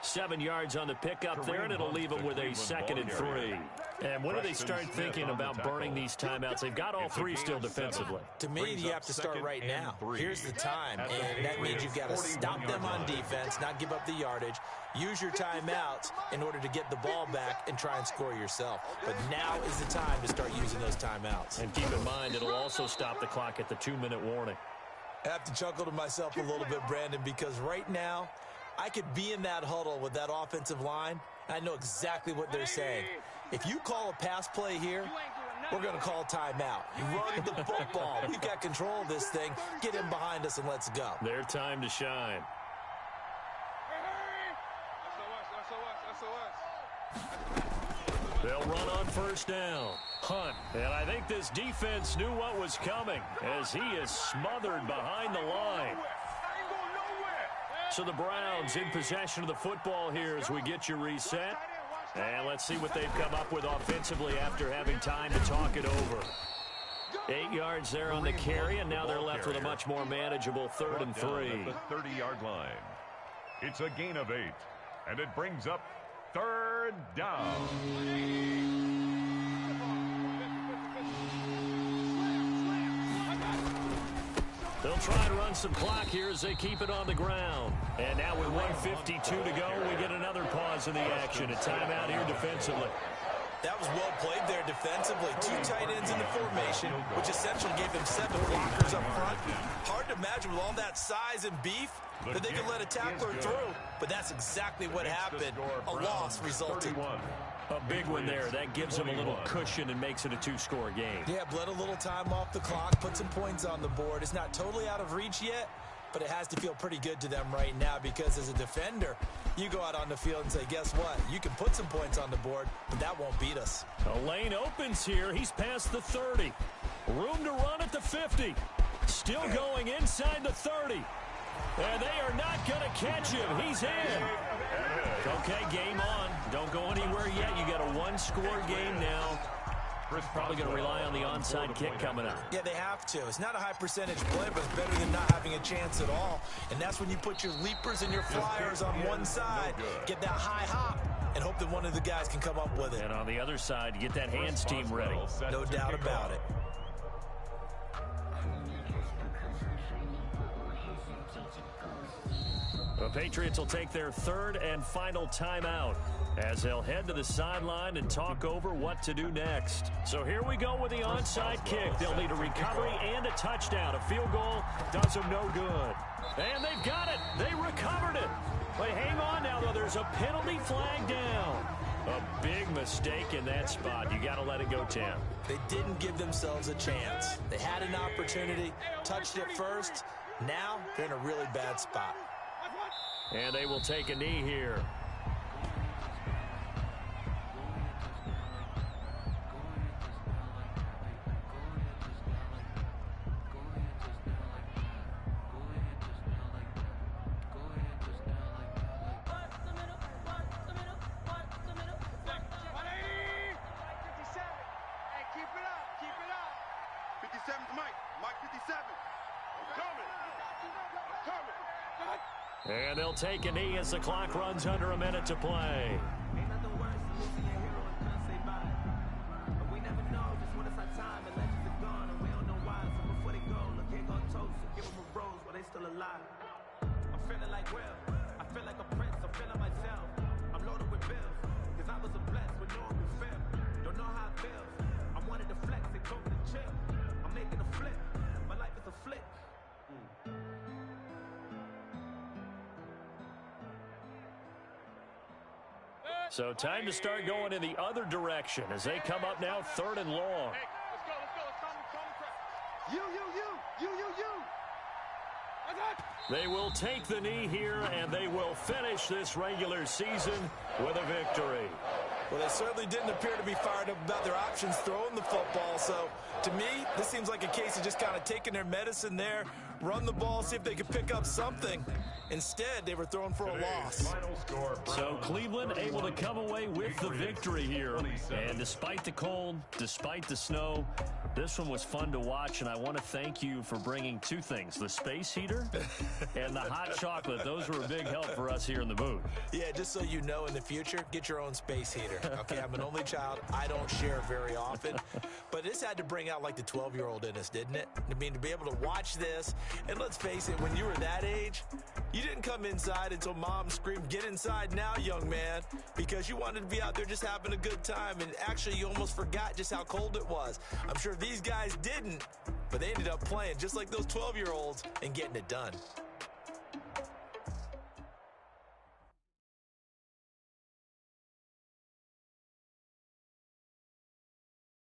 7 yards on the pickup there, and it'll leave them with a 2nd and 3. And when do they start thinking about burning these timeouts? They've got all 3 still defensively. To me, you have to start right now. Here's the time, and that means you've got to stop them on defense, not give up the yardage, use your timeouts in order to get the ball back and try and score yourself. But now is the time to start using those timeouts. And keep in mind, it'll also stop the clock at the 2-minute warning. I have to chuckle to myself a little bit, Brandon, because right now, I could be in that huddle with that offensive line. I know exactly what they're saying. If you call a pass play here, we're going to call a timeout. Run the football. We've got control of this thing. Get him behind us and let's go. Their time to shine. They'll run on 1st down. Hunt. And I think this defense knew what was coming as he is smothered behind the line. So the Browns in possession of the football here as we get you reset. And let's see what they've come up with offensively after having time to talk it over. 8 yards there on the carry, and now they're left with a much more manageable 3rd and 3. At the 30-yard line. It's a gain of 8, and it brings up 3rd down. They'll They'll try and run some clock here as they keep it on the ground. And now with 1:52 to go, we get another pause in the action. A timeout here defensively. That was well played there defensively. 2 tight ends in the formation, which essentially gave them 7 blockers up front. Hard to imagine with all that size and beef that they could let a tackler through. But that's exactly what happened. A loss resulted. A big one there. That gives them a little cushion and makes it a 2-score game. Yeah, bled a little time off the clock, put some points on the board. It's not totally out of reach yet, but it has to feel pretty good to them right now because as a defender, you go out on the field and say, guess what? You can put some points on the board, but that won't beat us. A lane opens here. He's past the 30. Room to run at the 50. Still going inside the 30. And they are not going to catch him. He's in. Okay, game on. Don't go anywhere yet. You got a 1-score game now. Probably going to rely on the onside kick coming up. Yeah, they have to. It's not a high percentage play, but it's better than not having a chance at all. And that's when you put your leapers and your flyers on one side, get that high hop, and hope that one of the guys can come up with it. And on the other side, get that hands team ready. No doubt about it. The Patriots will take their 3rd and final timeout as they'll head to the sideline and talk over what to do next. So here we go with the onside kick. They'll need a recovery and a touchdown. A field goal does them no good. And they've got it. They recovered it. But hang on now, though. There's a penalty flag down. A big mistake in that spot. You got to let it go, Tam. They didn't give themselves a chance. They had an opportunity, touched it first. Now they're in a really bad spot. And they will take a knee here. And they'll take a knee as the clock runs under a minute to play. Ain't nothing worse than losing your hero and can't say bye. But we never know just when it's our time and legends are gone and we don't know why. So before they go, look, here go toast. So give them a rose while they still alive. I'm feeling like Will. I feel like a prince. I'm feeling myself. I'm loaded with bills. Cause I was a blessed with no one can feel. Don't know how it feels. I wanted to flex. They told me to chill. I'm making a flip. My life is a flick. So time to start going in the other direction as they come up now 3rd and long. Hey, let's go. You. They will take the knee here, and they will finish this regular season with a victory. Well, they certainly didn't appear to be fired up about their options throwing the football. So, to me, this seems like a case of just kind of taking their medicine there, run the ball, see if they could pick up something. Instead, they were throwing for a loss. So Cleveland able to come away with the victory here. And despite the cold, despite the snow, this one was fun to watch, and I want to thank you for bringing 2 things, the space heater and the hot chocolate. Those were a big help for us here in the booth. Yeah, just so you know, in the future, get your own space heater. Okay, I'm an only child. I don't share very often. But this had to bring out, like, the 12-year-old in us, didn't it? I mean, to be able to watch this, and let's face it, when you were that age, you didn't come inside until Mom screamed, "Get inside now, young man," because you wanted to be out there just having a good time, and actually you almost forgot just how cold it was. I'm sure these guys didn't, but they ended up playing just like those 12-year-olds and getting it done.